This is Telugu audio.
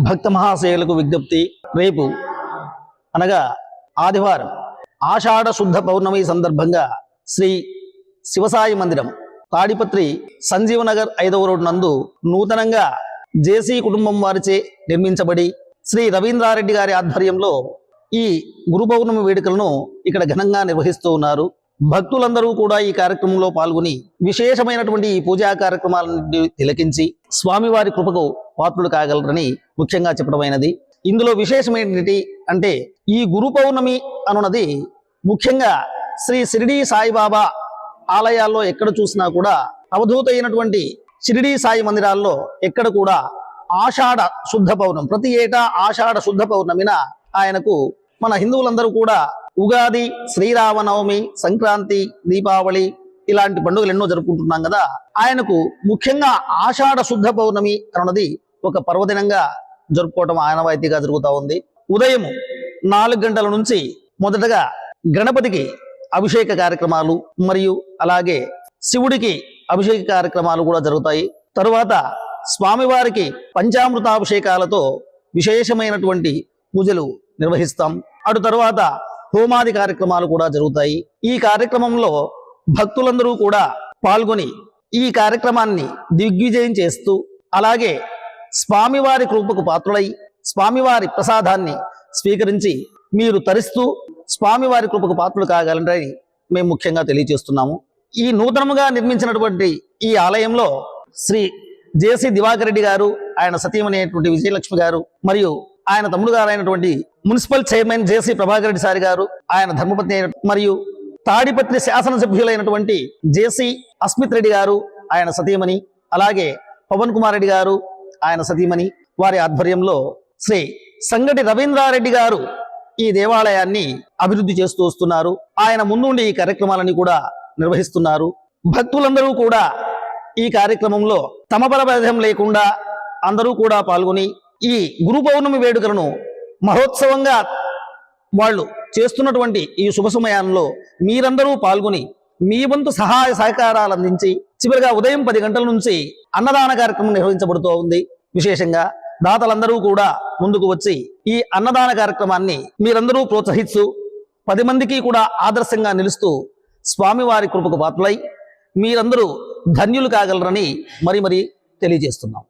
భక్త మహాశయులకు విజ్ఞప్తి, రేపు అనగా ఆదివారం ఆషాఢ శుద్ధ పౌర్ణమి సందర్భంగా శ్రీ శివసాయి మందిరం తాడిపత్రి సంజీవనగర్ 5వ రోడ్ నందు నూతనంగా జేసీ కుటుంబం వారిచే నిర్మించబడి శ్రీ రవీంద్రారెడ్డి గారి ఆధ్వర్యంలో ఈ గురు పౌర్ణమి వేడుకలను ఇక్కడ ఘనంగా నిర్వహిస్తూ ఉన్నారు. భక్తులందరూ కూడా ఈ కార్యక్రమంలో పాల్గొని విశేషమైనటువంటి ఈ పూజా కార్యక్రమాలను తిలకించి స్వామివారి కృపకు పాత్రులు కాగలరని ముఖ్యంగా చెప్పడమైనది. ఇందులో విశేషమైనది అంటే ఈ గురు పౌర్ణమి అనున్నది ముఖ్యంగా శ్రీ షిరిడీ సాయిబాబా ఆలయాల్లో ఎక్కడ చూసినా కూడా అవధూత అయినటువంటి షిరిడీ సాయి మందిరాల్లో ఎక్కడ కూడా ఆషాఢ శుద్ధ పౌర్ణమి, ప్రతి ఏటా ఆషాఢ శుద్ధ పౌర్ణమిన ఆయనకు మన హిందువులందరూ కూడా ఉగాది, శ్రీరామనవమి, సంక్రాంతి, దీపావళి ఇలాంటి పండుగలు ఎన్నో జరుపుకుంటున్నాం కదా. ఆయనకు ముఖ్యంగా ఆషాఢ శుద్ధ పౌర్ణమి అన్నది ఒక పర్వదినంగా జరుపుకోవటం ఆనవాయితీగా జరుగుతూ ఉంది. ఉదయం 4 గంటల నుంచి మొదటగా గణపతికి అభిషేక కార్యక్రమాలు మరియు అలాగే శివుడికి అభిషేక కార్యక్రమాలు కూడా జరుగుతాయి. తరువాత స్వామివారికి పంచామృతాభిషేకాలతో విశేషమైనటువంటి పూజలు నిర్వహిస్తాం. అటు తరువాత హోమాది కార్యక్రమాలు కూడా జరుగుతాయి. ఈ కార్యక్రమంలో భక్తులందరూ కూడా పాల్గొని ఈ కార్యక్రమాన్ని దిగ్విజయం చేస్తూ అలాగే స్వామివారి కృపకు పాత్రులై స్వామివారి ప్రసాదాన్ని స్వీకరించి మీరు తరిస్తూ స్వామివారి కృపకు పాత్రలు కాగలరని మేము ముఖ్యంగా తెలియజేస్తున్నాము. ఈ నూతనముగా నిర్మించినటువంటి ఈ ఆలయంలో శ్రీ జేసీ దివాకర్ రెడ్డి గారు, ఆయన సతీమణి అయినటువంటి విజయలక్ష్మి గారు మరియు ఆయన తమ్ముడు గారు అయినటువంటి మున్సిపల్ చైర్మన్ జేసీ ప్రభాకర్ రెడ్డి సారి గారు, ఆయన ధర్మపత్ని మరియు తాడిపత్రి శాసనసభ్యులైనటువంటి జేసీ అస్మిత్ రెడ్డి గారు, ఆయన సతీమణి, అలాగే పవన్ కుమార్ రెడ్డి గారు, ఆయన సతీమణి, వారి ఆధ్వర్యంలో శ్రీ సంగటి రవీంద్రారెడ్డి గారు ఈ దేవాలయాన్ని అభివృద్ధి చేస్తూ వస్తున్నారు. ఆయన ముందుండి ఈ కార్యక్రమాలని కూడా నిర్వహిస్తున్నారు. భక్తులందరూ కూడా ఈ కార్యక్రమంలో తమ బలభేదం లేకుండా అందరూ కూడా పాల్గొని ఈ గురు పౌర్ణమి వేడుకలను మహోత్సవంగా వాళ్ళు చేస్తున్నటువంటి ఈ శుభ సమయంలో మీరందరూ పాల్గొని మీ వంతు సహాయ సహకారాలు అందించి చివరిగా ఉదయం 10 గంటల నుంచి అన్నదాన కార్యక్రమం నిర్వహించబడుతూ ఉంది. విశేషంగా దాతలందరూ కూడా ముందుకు వచ్చి ఈ అన్నదాన కార్యక్రమాన్ని మీరందరూ ప్రోత్సహిస్తూ 10 మందికి కూడా ఆదర్శంగా నిలుస్తూ స్వామివారి కృపకు పాత్రులై మీరందరూ ధన్యులు కాగలరని మరి తెలియజేస్తున్నాం.